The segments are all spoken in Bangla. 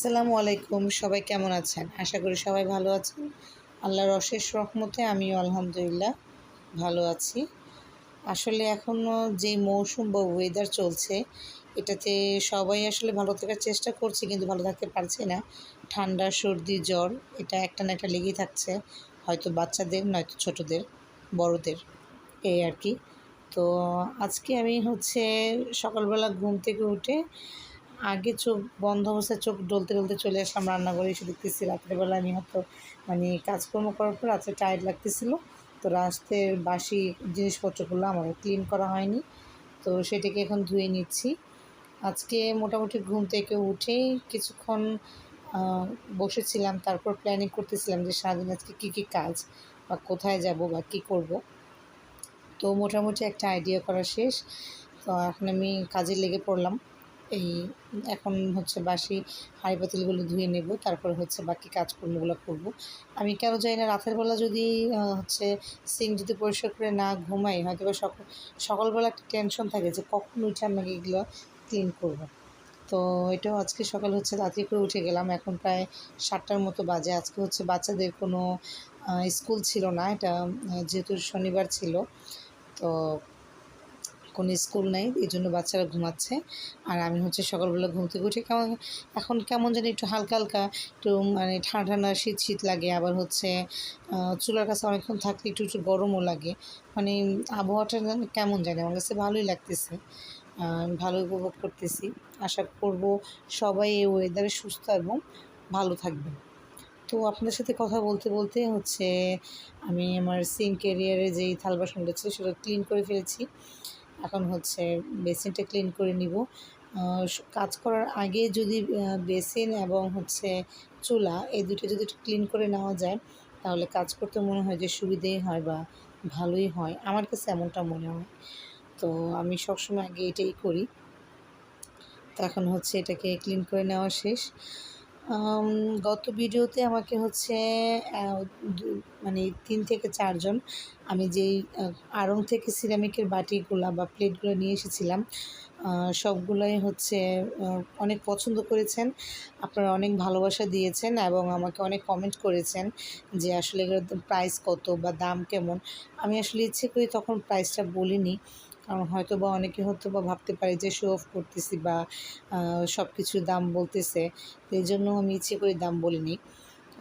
আসসালামু আলাইকুম। সবাই কেমন আছেন? আশা করি সবাই ভালো আছেন। আল্লাহর অশেষ রহমতে আমিও আলহামদুলিল্লাহ ভালো আছি। আসলে এখনও যেই মৌসুম বা ওয়েদার চলছে, এটাতে সবাই আসলে ভালো থাকার চেষ্টা করছি, কিন্তু ভালো থাকতে পারছি না। ঠান্ডা, সর্দি, জ্বর এটা একটা না একটা লেগেই থাকছে। হয়তো বাচ্চাদের, নয়তো ছোটদের, বড়দের, এই আর কি। তো আজকে আমি সকালবেলা ঘুম থেকে উঠে আগে চোখ বন্ধ অবস্থায় চোখ ডলতে চলে আসলাম রান্নাঘরে। এসে দেখতেছি রাত্রেবেলা আমি হয়তো কাজকর্ম করার পর রাত্রে টায়ার্ড লাগতেছিল। তো রাত্রের বাসি জিনিসপত্রগুলো আমার ক্লিন করা হয়নি, তো সেটাকে এখন ধুয়ে নিচ্ছি। আজকে মোটামুটি ঘুম থেকে উঠেই কিছুক্ষণ বসেছিলাম, তারপর প্ল্যানিং করতেছিলাম যে সারাদিন আজকে কী কাজ বা কোথায় যাব বা কী করব। তো মোটামুটি একটা আইডিয়া করা শেষ। তো এখন আমি কাজে লেগে পড়লাম। এই এখন বাসি হাঁড়ি পাতিলগুলো ধুয়ে নেব, তারপরে বাকি কাজকর্মগুলো করব। আমি কেন জানি না রাতের বেলা যদি সিঙ্ক যদি পরিষ্কার করে না ঘুমাই, হয়তো বা সকালবেলা একটা টেনশন থাকে যে কখন উঠে আমাকে এগুলো ক্লিন করব। তো এটাও আজকে সকাল রাত্রি করে উঠে গেলাম। এখন প্রায় 7টার মতো বাজে। আজকে বাচ্চাদের কোনো স্কুল ছিল না। এটা যেহেতু শনিবার ছিল, তো কোনো স্কুল নেই, এই জন্য বাচ্চারা ঘুমাচ্ছে। আর আমি সকালবেলা ঘুম থেকে উঠে কেমন জানি একটু হালকা একটু ঠান্ডা শীত লাগে। আবার চুলার কাছে অনেকক্ষণ থাকলে একটু গরমও লাগে। আবহাওয়াটা কেমন জানি আমার কাছে ভালোই লাগতেছে, ভালো উপভোগ করতেছি। আশা করব সবাই এই ওয়েদারে সুস্থ এবং ভালো থাকবে। তো আপনাদের সাথে কথা বলতে আমি আমার সিঙ্ক এরিয়ারে যেই থাল বাসনগুলো ছিল সেটা ক্লিন করে ফেলেছি। এখন বেসিনটা ক্লিন করে নিব। কাজ করার আগে যদি বেসিন এবং চুলা এই দুটো যদি একটু ক্লিন করে নেওয়া যায়, তাহলে কাজ করতে মনে হয় যে সুবিধেই হয় বা ভালোই হয়। আমার কাছে এমনটা মনে হয়। তো আমি সবসময় আগে এটাই করি। তো এখন এটাকে ক্লিন করে নেওয়া শেষ। গত ভিডিওতে আমাকে 3 থেকে 4 জন আমি যেই আড়ং থেকে সিরামিকের বাটিগুলা বা প্লেটগুলো নিয়ে এসেছিলাম, সবগুলাই অনেক পছন্দ করেছেন। আপনারা অনেক ভালোবাসা দিয়েছেন এবং আমাকে অনেক কমেন্ট করেছেন যে আসলে এগুলোর প্রাইস কত বা দাম কেমন। আমি আসলে ইচ্ছে করে তখন প্রাইসটা বলিনি, কারণ হয়তোবা অনেকে ভাবতে পারে যে শো অফ করতেছি বা সব কিছুর দাম বলতেছে। তো এই জন্য আমি ইচ্ছে করে দাম বলিনি।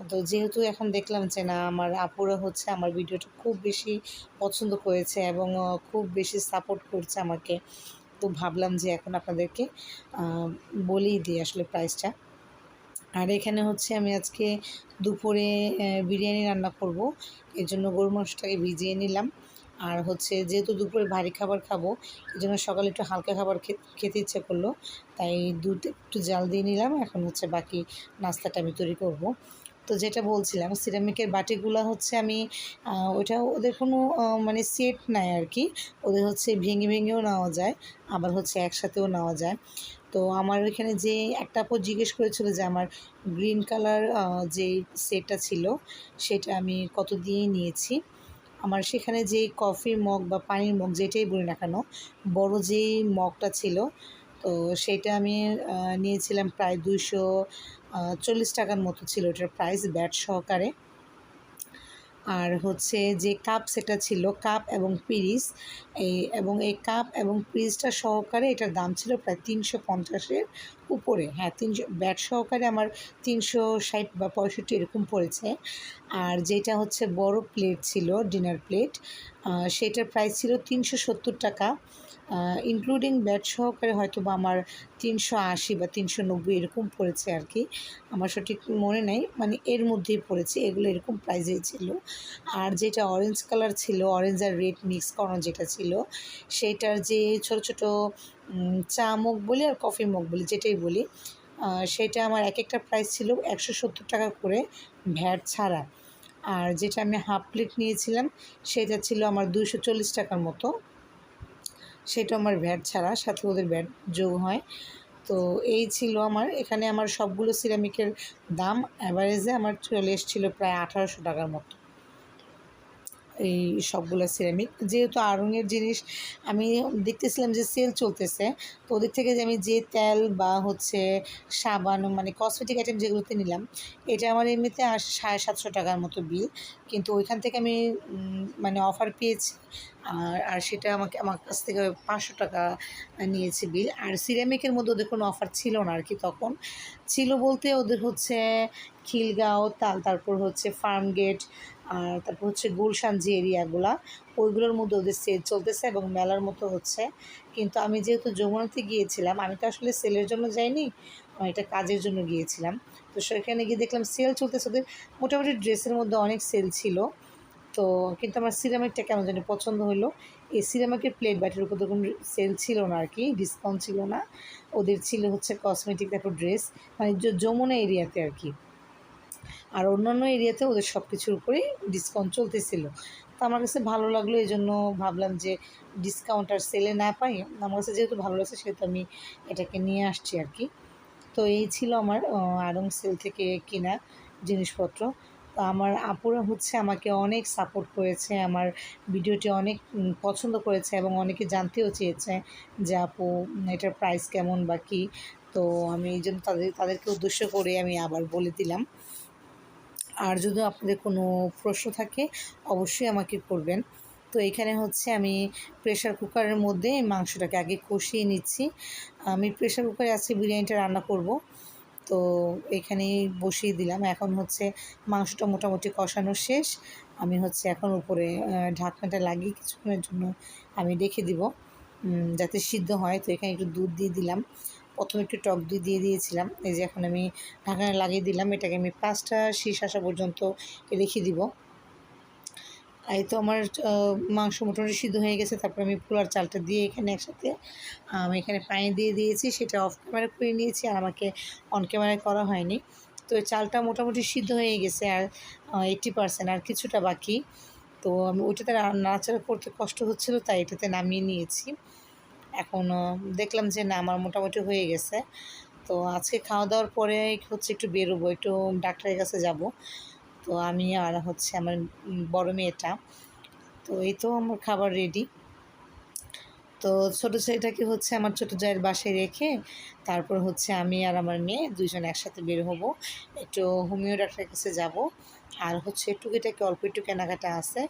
তো যেহেতু এখন দেখলাম যে না, আমার আপুরা আমার ভিডিওটা খুব বেশি পছন্দ করেছে এবং খুব বেশি সাপোর্ট করছে আমাকে, তো ভাবলাম যে এখন আপনাদেরকে বলেই দিই আসলে প্রাইসটা। আর এখানে আমি আজকে দুপুরে বিরিয়ানি রান্না করব। এর জন্য গরু মাংসটাকে ভিজিয়ে নিলাম। আর যেহেতু দুপুরে ভারী খাবার খাবো, এই জন্য সকালে একটু হালকা খাবার খেতে ইচ্ছে করলো, তাই দুধে একটু জাল দিয়ে নিলাম। এখন বাকি নাস্তাটা আমি তৈরি করব। তো যেটা বলছিলাম, সিরামিকের বাটিগুলো আমি ওদের কোনো সেট নাই আর কি। ওদের ভেঙেও নেওয়া যায়, আবার একসাথেও নেওয়া যায়। তো আমার ওইখানে যে একটা আপু জিজ্ঞেস করেছিল যে আমার গ্রিন কালার যেই সেটটা ছিল সেটা আমি কত দিয়ে নিয়েছি। আমার সেখানে যে কফির মগ বা পানির মগ যেটাই বলি না কেন, বড় যেই মগটা ছিল, তো সেটা আমি নিয়েছিলাম প্রায় 240 টাকার মতো ছিল ওটার প্রাইস, ব্যাট সহকারে। আর যে কাপ সেটা ছিল কাপ এবং পিরিচ, এই কাপ এবং পিরিচটা সহকারে এটার দাম ছিল প্রায় 350-এর উপরে। হ্যাঁ, 300 ব্যাট সহকারে আমার 360 বা 65 এরকম পড়েছে। আর যেটা বড় প্লেট ছিল, ডিনার প্লেট, সেটার প্রাইস ছিল 370 টাকা, ইনক্লুডিং ব্যাট সহকারে হয়তো বা আমার 380 বা 390 এরকম পড়েছে আর কি। আমার সঠিক মনে নেই, এর মধ্যেই পড়েছে, এগুলো এরকম প্রাইসেই ছিল। আর যেটা অরেঞ্জ কালার ছিল, অরেঞ্জ আর রেড মিক্স করানো যেটা ছিল, সেইটার যে ছোট ছোট চা মগ বলি আর কফি মগ বলি, যেটাই বলি, সেটা আমার এক একটা প্রাইস ছিল 170 টাকা করে, ভ্যাট ছাড়া। আর যেটা আমি হাফ প্লেট নিয়েছিলাম সেটা ছিল আমার 240 টাকার মতো, সেটা আমার ভ্যাট ছাড়া, সাথে ওদের ভ্যাট যোগ হয়। তো এই ছিল আমার এখানে আমার সবগুলো সিরামিকের দাম অ্যাভারেজে আমার চলে এসেছিলো প্রায় 1800 টাকার মতো। এই সবগুলো সিরামিক। যেহেতু আড়ং-এর জিনিস আমি দেখতেছিলাম যে সেল চলতেছে, তো ওদের থেকে যে আমি যে তেল বা হচ্ছে সাবান মানে কসমেটিক আইটেম যেগুলোতে নিলাম, এটা আমার এমনিতে 750 টাকার মতো বিল। কিন্তু ওইখান থেকে আমি মানে অফার পেয়েছি, আর সেটা আমার কাছ থেকে 500 টাকা নিয়েছে বিল। আর সিরামিকের মধ্যে ওদের কোনো অফার ছিল না আর কি তখন। ছিল বলতে ওদের হচ্ছে খিলগাঁও, তারপর হচ্ছে ফার্মগেট, আর তারপর হচ্ছে গুলশান যে এরিয়াগুলা, ওইগুলোর মধ্যে ওদের সেল চলতেছে এবং মেলার মতো হচ্ছে। কিন্তু আমি যেহেতু যমুনাতে গিয়েছিলাম, আমি তো আসলে সেলের জন্য যাইনি, আমি এটা কাজের জন্য গিয়েছিলাম। তো সেখানে গিয়ে দেখলাম সেল চলতেছে ওদের, মোটামুটি ড্রেসের মধ্যে অনেক সেল ছিল। তো কিন্তু আমার সিরামিকটা কেমন জানি পছন্দ হলো। এই সিরামিকের প্লেট বাটির উপর তো কোনো সেল ছিল না আর কি, ডিসকাউন্ট ছিল না। ওদের ছিল হচ্ছে কসমেটিক, তারপর ড্রেস, মানে যমুনা এরিয়াতে আর কি। আর অন্যান্য এরিয়াতে ওদের সব কিছুর উপরেই ডিসকাউন্ট চলতেছিল। তো আমার কাছে ভালো লাগলো, এই জন্য ভাবলাম যে ডিসকাউন্ট আর সেলে না পাই, আমার কাছে যেহেতু ভালো লাগছে সেহেতু আমি এটাকে নিয়ে আসছি আর কি। তো এই ছিল আমার আড়ং সেল থেকে কেনা জিনিসপত্র। তো আমার আপুরা হচ্ছে আমাকে অনেক সাপোর্ট করেছে, আমার ভিডিওটি অনেক পছন্দ করেছে এবং অনেকে জানতেও চেয়েছে যে আপু এটার প্রাইস কেমন বা কী। তো আমি এই জন্য তাদেরকে উদ্দেশ্য করে আমি আবার বলে দিলাম। আর যদি আপনাদের কোনো প্রশ্ন থাকে অবশ্যই আমাকে করবেন। তো এখানে হচ্ছে আমি প্রেশার কুকারের মধ্যে মাংসটাকে আগে কষিয়ে নিচ্ছি। আমি প্রেশার কুকারে আজকে বিরিয়ানিটা রান্না করব। তো এখানেই বসিয়ে দিলাম। এখন হচ্ছে মাংসটা মোটামুটি কষানো শেষ। আমি হচ্ছে এখন উপরে ঢাকনাটা লাগিয়ে কিছুক্ষণের জন্য আমি রেখে দিব, যাতে সিদ্ধ হয়। তো এখানে একটু দুধ দিয়ে দিলাম, প্রথমে একটু টক দই দিয়ে দিয়েছিলাম। এই যে এখন আমি ঢাকনা লাগিয়ে দিলাম, এটাকে আমি 5টা শীষ আসা পর্যন্ত রেখে দিব। এই তো আমার মাংস মোটামুটি সিদ্ধ হয়ে গেছে। তারপর আমি পোলার চালটা দিয়ে এখানে একসাথে আমি এখানে পানি দিয়ে দিয়েছি, সেটা অফ ক্যামেরা করে নিয়েছি, আর আমাকে অন ক্যামেরায় করা হয়নি। তো এই চালটা মোটামুটি সিদ্ধ হয়ে গেছে, আর 80% আর কিছুটা বাকি। তো আমি ওইটাতে নাড়াচাড়া করতে কষ্ট হচ্ছিলো, তাই এটাতে নামিয়ে নিয়েছি। এখন দেখলাম যে না, আমার মোটামুটি হয়ে গেছে। তো আজকে খাওয়া দাওয়ার পরে হচ্ছে একটু বেরোবো, একটু ডাক্তারের কাছে যাব। তো আমি আর হচ্ছে আমার বড় মেয়েটা, তো এই তো আমার খাবার রেডি। তো ছোটো ছেলেটাকে হচ্ছে আমার ছোটো জায়ের বাসায় রেখে তারপর হচ্ছে আমি আর আমার মেয়ে দুইজন একসাথে বের হব, একটু হোমিও ডাক্তারের কাছে যাব। আর হচ্ছে টুকিটাকি অল্প একটু কেনাকাটা আছে।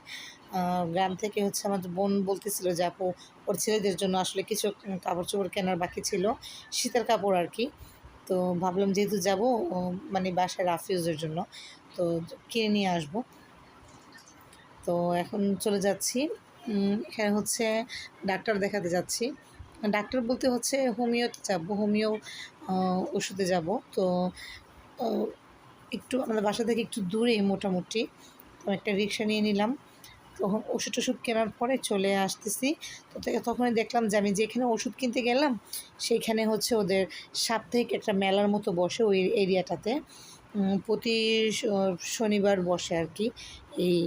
গ্রাম থেকে হচ্ছে আমার বোন বলতেছিল যে আপু ওর ছেলেদের জন্য আসলে কিছু কাপড় চোপড় কেনার বাকি ছিল, শীতের কাপড় আর কি। তো ভাবলাম যেহেতু যাব মানে বাসায় রাফিউজের জন্য, তো কিনে নিয়ে আসবো। তো এখন চলে যাচ্ছি, এখানে হচ্ছে ডাক্তার দেখাতে যাচ্ছি। ডাক্তার বলতে হচ্ছে হোমিওতে যাব, হোমিও ওষুধে যাব। তো একটু আমাদের বাসা থেকে একটু দূরে মোটামুটি, তো একটা রিক্সা নিয়ে নিলাম। তো ওষুধ টষুধ কেনার পরে চলে আসতেছি। তো তখনই দেখলাম যে আমি যেখানে ওষুধ কিনতে গেলাম সেইখানে হচ্ছে ওদের সাপ্তাহিক একটা মেলার মতো বসে ওই এরিয়াটাতে। প্রতি শনিবার বসে আর কি এই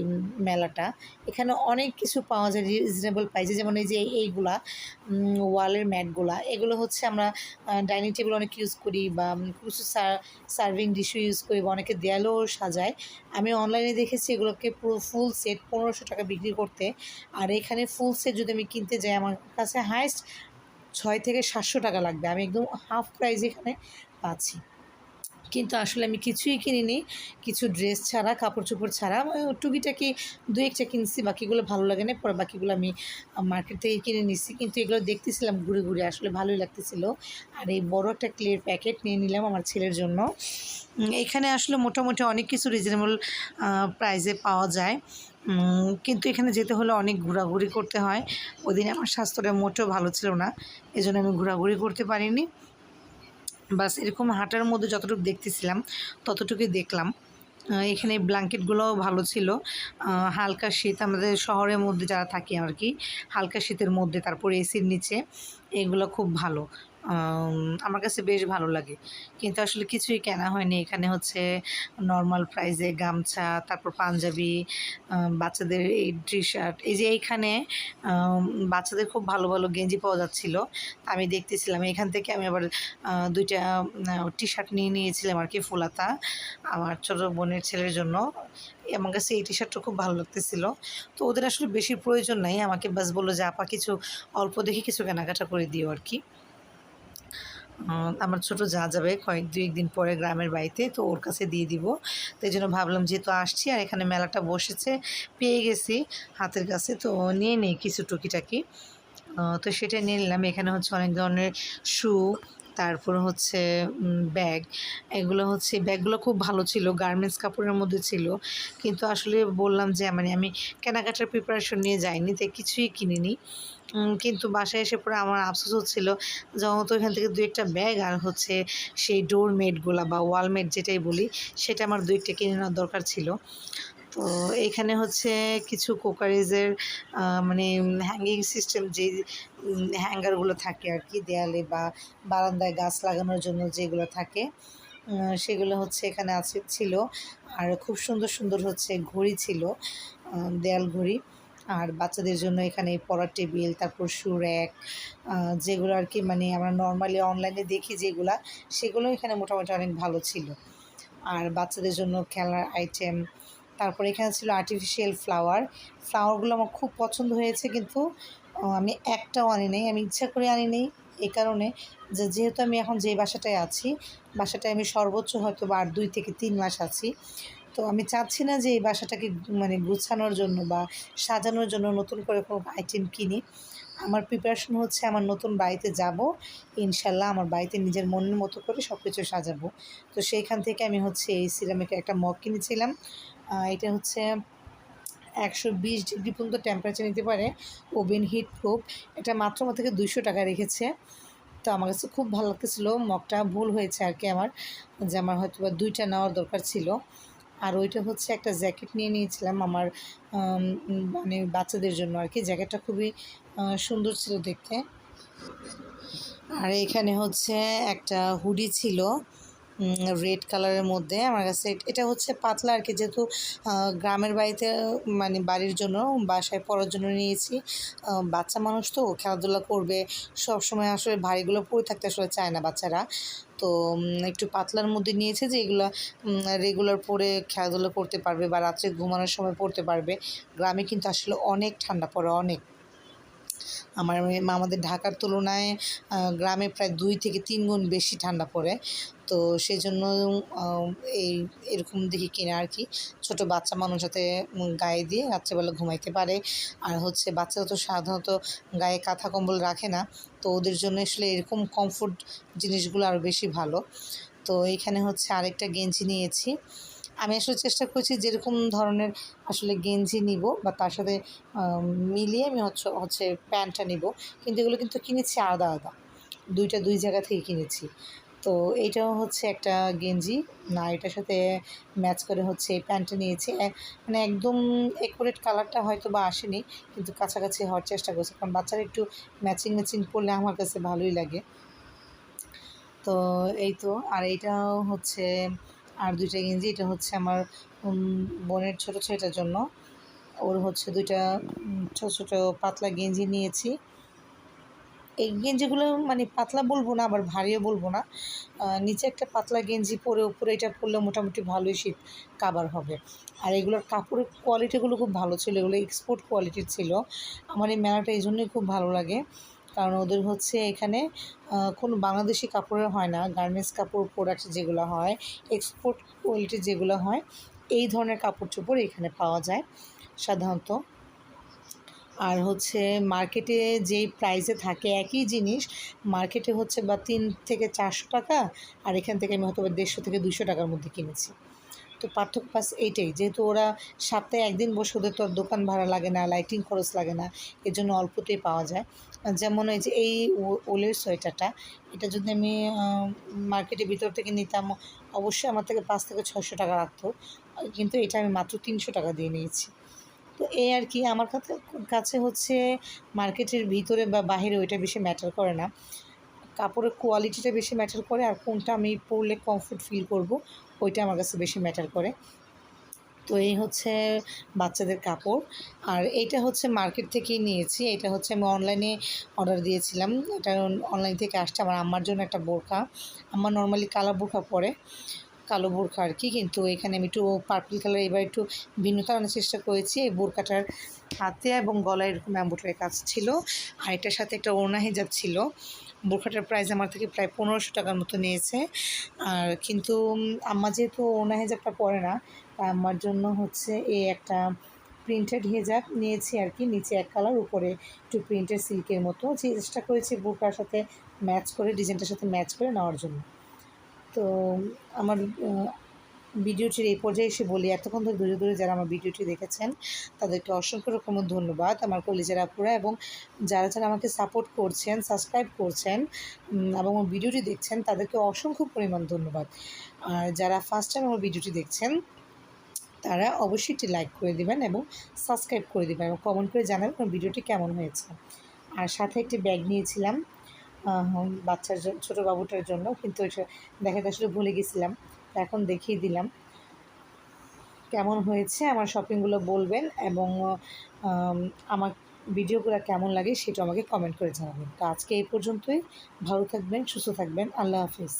মেলাটা। এখানে অনেক কিছু পাওয়া যায় রিজনেবল প্রাইসে, যেমন এই যে এইগুলা ওয়ালের ম্যাটগুলা, এগুলো হচ্ছে আমরা ডাইনিং টেবিল অনেক ইউজ করি, বা কিছু সার্ভিং ডিশও ইউজ করি, বা অনেকে দেয়ালেও সাজায়। আমি অনলাইনে দেখেছি এগুলোকে পুরো ফুল সেট 1500 টাকা বিক্রি করতে। আর এখানে ফুল সেট যদি আমি কিনতে যাই আমার কাছে হাইস্ট 6 থেকে 700 টাকা লাগবে, আমি একদম হাফ প্রাইস এখানে পাচ্ছি। কিন্তু আসলে আমি কিছুই কিনিনি, কিছু ড্রেস ছাড়া, কাপড় চোপড় ছাড়া টুকিটাকি 2-1টা কিনছি, বাকিগুলো ভালো লাগে না, পরে বাকিগুলো আমি মার্কেট থেকে কিনে নিচ্ছি। কিন্তু এগুলো দেখতেছিলাম ঘুরে ঘুরে, আসলে ভালোই লাগতেছিল। আর এই বড় একটা ক্লের প্যাকেট নিয়ে নিলাম আমার ছেলের জন্য। এখানে আসলে মোটামুটি অনেক কিছু রিজনেবল প্রাইসে পাওয়া যায়, কিন্তু এখানে যেতে হলে অনেক ঘোরাঘুরি করতে হয়। ওদিন আমার স্বাস্থ্যটা মোটেও ভালো ছিল না, এজন্য আমি ঘোরাঘুরি করতে পারিনি। বাস এরকম হাঁটার মধ্যে যতটুকু দেখতেছিলাম ততটুকুই দেখলাম। এখানে ব্ল্যাঙ্কেটগুলোও ভালো ছিল, হালকা শীত, আমাদের শহরের মধ্যে যারা থাকি আর কি, হালকা শীতের মধ্যে, তারপরে এসির নিচে, এগুলো খুব ভালো। আমার কাছে বেশ ভালো লাগে। কিন্তু আসলে কিছুই কেনা হয়নি। এখানে হচ্ছে নরমাল প্রাইসে গামছা, তারপর পাঞ্জাবি, বাচ্চাদের এই টি-শার্ট। এই যে এইখানে আম বাচ্চাদের খুব ভালো, ভালো গেঞ্জি পাওয়া যাচ্ছিল। আমি দেখতেছিলাম। এখান থেকে আমি আবার ২ টা টি-শার্ট নিয়ে নিয়েছিলাম আরকি ফুল হাতা আমার ছোট বোনের ছেলের জন্য। আমার কাছে এই টি-শার্টটা খুব ভালো লাগতেছিল। তো ওদের আসলে বেশি প্রয়োজন নাই। আমাকে বাস বলল যে, "আপা কিছু অল্প দেখে কিছু কেনাকাটা করে দিও আরকি।" আমার ছোট যা যাবে ২-১ দিন পরে গ্রামের বাড়িতে, তো ওর কাছে দিয়ে দিব। তো এইজন্য ভাবলাম যেহেতু আসছি আর এখানে মেলাটা বসেছে, পেয়ে গেছি হাতের কাছে, তো নিয়ে নেই কিছু টুকিটাকি। তো সেটা নিয়ে নিলাম। এখানে হচ্ছে অনেক ধরনের শু, তারপর হচ্ছে ব্যাগ। এগুলো হচ্ছে ব্যাগগুলো খুব ভালো ছিল, গার্মেন্টস কাপড়ের মধ্যে ছিল। কিন্তু আসলে বললাম যে মানে আমি কেনাকাটার প্রিপারেশন নিয়ে যাইনি, তাই কিছুই কিনিনি। কিন্তু বাসায় এসে পরে আমার আফসোস হচ্ছিল যেহেতু এখান থেকে ২-১ টা ব্যাগ আর হচ্ছে সেই ডোরমেটগুলা বা ওয়ালমেট যেটাই বলি, সেটা আমার ২-১ টা কিনে নেওয়ার দরকার ছিল। তো এইখানে হচ্ছে কিছু কোকারিজের মানে হ্যাঙ্গিং সিস্টেম যে হ্যাঙ্গারগুলো থাকে আরকি দেয়ালে বা বারান্দায় গাছ লাগানোর জন্য যেগুলো থাকে, সেগুলো হচ্ছে এখানে ছিল। আর খুব সুন্দর, সুন্দর হচ্ছে ঘড়ি ছিল, দেয়াল ঘড়ি। আর বাচ্চাদের জন্য এখানে পড়ার টেবিল, তারপর শু র‍্যাক, যেগুলো আরকি মানে আমরা নরমালি অনলাইনে দেখি যেগুলা, সেগুলো এখানে মোটামুটি অনেক ভালো ছিল। আর বাচ্চাদের জন্য খেলার আইটেম, তারপরে এখানে ছিল আর্টিফিশিয়াল ফ্লাওয়ার। ফ্লাওয়ারগুলো আমার খুব পছন্দ হয়েছে, কিন্তু আমি একটাও আনি নাই। আমি ইচ্ছা করে আনি নাই এই কারণে যে যেহেতু আমি এখন যে বাসাটায় আছি, বাসাটায় আমি সর্বোচ্চ হয়তোবা আর ২ থেকে ৩ মাস আছি। তো আমি চাচ্ছি না যে এই বাসাটাকে মানে গুছানোর জন্য বা সাজানোর জন্য নতুন করে কোনো আইটেম কিনি। আমার প্রিপারেশন হচ্ছে আমার নতুন বাড়িতে যাব। ইনশাআল্লাহ আমার বাড়িতে নিজের মনের মতো করে সবকিছু সাজাবো। তো সেইখান থেকে আমি হচ্ছে এই সিরামিকের একটা মগ কিনেছিলাম। এটা হচ্ছে ১২০ ডিগ্রি পর্যন্ত টেম্পারেচার নিতে পারে, ওভেন হিট প্রুফ। এটা মাত্র আমার থেকে ৳২০০ রেখেছে। তো আমার কাছে খুব ভালো লাগতেছিল। মগটা ভুল হয়েছে আরকি আমার, যে আমার হয়তোবা ২ টা নেওয়ার দরকার ছিল। আর ওইটা হচ্ছে একটা জ্যাকেট নিয়ে নিয়েছিলাম আমার মানে বাচ্চাদের জন্য আরকি। জ্যাকেটটা খুবই সুন্দর ছিল দেখতে। আর এখানে হচ্ছে একটা হুডি ছিল রেড কালারের মধ্যে। আমার কাছে এটা হচ্ছে পাতলা আরকি, যেহেতু গ্রামের বাড়িতে মানে বাড়ির জন্য, বাসায় পরার জন্য নিয়েছি। বাচ্চা মানুষ তো খেলাধুলা করবে, সবসময় আসলে ভারীগুলো পরে থাকতে আসলে চায় না বাচ্চারা। তো একটু পাতলার মধ্যে নিয়েছে যে এগুলা রেগুলার পরে খেলাধুলা করতে পারবে বা রাত্রে ঘুমানোর সময় পরতে পারবে। গ্রামে কিন্তু আসলে অনেক ঠান্ডা পড়ে, অনেক। আমাদের ঢাকার তুলনায় গ্রামে প্রায় ২ থেকে ৩ গুণ বেশি ঠান্ডা পড়ে। তো সেজন্য আ এই এরকম দেখি কিনা আরকি। ছোট বাচ্চা মানুষ যাতে গায়ে দিয়ে রাত্রেবেলা ঘুমাইতে পারে। আর হচ্ছে বাচ্চারা তো সাধারণত গায়ে কাঁথা কম্বল রাখে না। তো ওদের জন্য আসলে এরকম কমফোর্ট জিনিসগুলো আরও বেশি ভালো। তো এইখানে হচ্ছে আরেকটা গেঞ্জি নিয়েছি। আমি আসলে চেষ্টা করেছি যেরকম ধরনের আসলে গেঞ্জি নিবো বা তার সাথে মিলিয়ে আমি হচ্ছে প্যান্টটা নিবো। কিন্তু এগুলো কিন্তু কিনেছি আলাদা, আলাদা। ২ টা ২ জায়গা থেকে কিনেছি। তো এইটাও হচ্ছে একটা গেঞ্জি। না, এটার সাথে ম্যাচ করে হচ্ছে এই প্যান্টটা নিয়েছি। মানে একদম একুরেট কালারটা হয়তোবা আসেনি, কিন্তু কাছাকাছি হওয়ার চেষ্টা করছি। কারণ বাচ্চারা একটু ম্যাচিং, ম্যাচিং পরলে আমার কাছে ভালোই লাগে। তো এই তো। আর এইটাও হচ্ছে আর ২ টা গেঞ্জি। এটা হচ্ছে আমার বোনের ছোট ছেলেটার জন্য। ওর হচ্ছে ২ টা ছোট, ছোট পাতলা গেঞ্জি নিয়েছি। এই গেঞ্জিগুলো মানে পাতলা বলবো না, আবার ভারীও বলবো না। নিচে একটা পাতলা গেঞ্জি পরে উপরে এটা পরলে মোটামুটি ভালোই শীত কাভার হবে। আর এগুলোর কাপড়ের কোয়ালিটিগুলো খুব ভালো ছিল। এগুলো এক্সপোর্ট কোয়ালিটির ছিল। আমার এই মেলাটা এইজন্যই খুব ভালো লাগে। কারণ ওদের হচ্ছে এখানে কোনো বাংলাদেশি কাপড়ের হয় না। গার্মেন্টস কাপড় প্রোডাক্ট যেগুলো হয়, এক্সপোর্ট কোয়ালিটির যেগুলো হয়, এই ধরনের কাপড়-চোপড় এখানে পাওয়া যায় সাধারণত। আর হচ্ছে মার্কেটে যেই প্রাইসে থাকে একই জিনিস, মার্কেটে হচ্ছে বা ৳৩ থেকে ৳৪০০, আর এখান থেকে আমি হয়তোবা ৳১৫০ থেকে ৳২০০ মধ্যে কিনেছি। তো পার্থক্য বাস এইটাই। যেহেতু ওরা সপ্তাহে ১ দিন বসে, ওদের তো আর দোকান ভাড়া লাগে না, লাইটিং খরচ লাগে না। এজন্য অল্পতেই পাওয়া যায়। যেমন এই যে এই উলের সোয়েটারটা, এটা যদি আমি মার্কেটের ভিতর থেকে নিতাম, অবশ্যই আমার থেকে ৳৫ থেকে ৳৬০০ রাখতো। কিন্তু এটা আমি মাত্র ৳৩০০ দিয়ে নিয়েছি। তো এই আর কি, আমার কাছে হচ্ছে মার্কেটের ভিতরে বা বাহিরে ওইটা বেশি ম্যাটার করে না। কাপড়ের কোয়ালিটিটা বেশি ম্যাটার করে, আর কোনটা আমি পরলে কমফোর্ট ফিল করব ওইটা আমার কাছে বেশি ম্যাটার করে। তো এই হচ্ছে বাচ্চাদের কাপড়। আর এইটা হচ্ছে মার্কেট থেকেই নিয়েছি। এটা হচ্ছে আমি অনলাইনে অর্ডার দিয়েছিলাম। এটা অনলাইন থেকে আসছে আমার আম্মার জন্য একটা বোরকা। আম্মা নরমালি কালো বোরকা পরে, কালো বোরকা আর কি, কিন্তু এখানে আমি একটু পার্পল কালার এবার একটু ভিন্নতা আনার চেষ্টা করেছি। এই বোরকাটার হাতে এবং গলায় এরকম এমব্রয়ডারি কাজ ছিল, আর এটার সাথে একটা ওড়না হিজাব ছিল। বোরকাটার প্রাইস আমার থেকে প্রায় 1500 টাকার মতো নিয়েছে। আর কিন্তু আম্মা যেহেতু ওড়না হিজাবটা পরে না, তাই আম্মার জন্য হচ্ছে এই একটা প্রিন্টেড হিজাব নিয়েছি আর কি, নিচে এক কালার, উপরে একটু প্রিন্টেড সিল্কের মতো, চেষ্টা করেছি বোরকার সাথে ম্যাচ করে, ডিজাইনটার সাথে ম্যাচ করে নেওয়ার জন্য। তো আমার ভিডিওটির এই পর্যায়ে এসে বলি, এতক্ষণ ধরে দূরে দূরে যারা আমার ভিডিওটি দেখেছেন তাদেরকে অসংখ্য রকমের ধন্যবাদ, আমার কলিজার আপুরা, এবং যারা যারা আমাকে সাপোর্ট করছেন, সাবস্ক্রাইব করছেন এবং আমার ভিডিওটি দেখছেন তাদেরকে অসংখ্য পরিমাণ ধন্যবাদ। আর যারা ফার্স্ট টাইম আমার ভিডিওটি দেখছেন তারা অবশ্যই একটি লাইক করে দিবেন এবং সাবস্ক্রাইব করে দিবেন এবং কমেন্ট করে জানাবেন আমার ভিডিওটি কেমন হয়েছে। আর সাথে একটি ব্যাগ নিয়েছিলাম বাচ্চার ছোটো বাবুটার জন্য, কিন্তু এটা দেখাতে আসলে ভুলে গেছিলাম, এখন দেখিয়ে দিলাম। কেমন হয়েছে আমার শপিংগুলো বলবেন, এবং আমার ভিডিওগুলো কেমন লাগে সেটা আমাকে কমেন্ট করে জানাবেন। তো আজকে এই পর্যন্তই। ভালো থাকবেন, সুস্থ থাকবেন। আল্লাহ হাফিজ।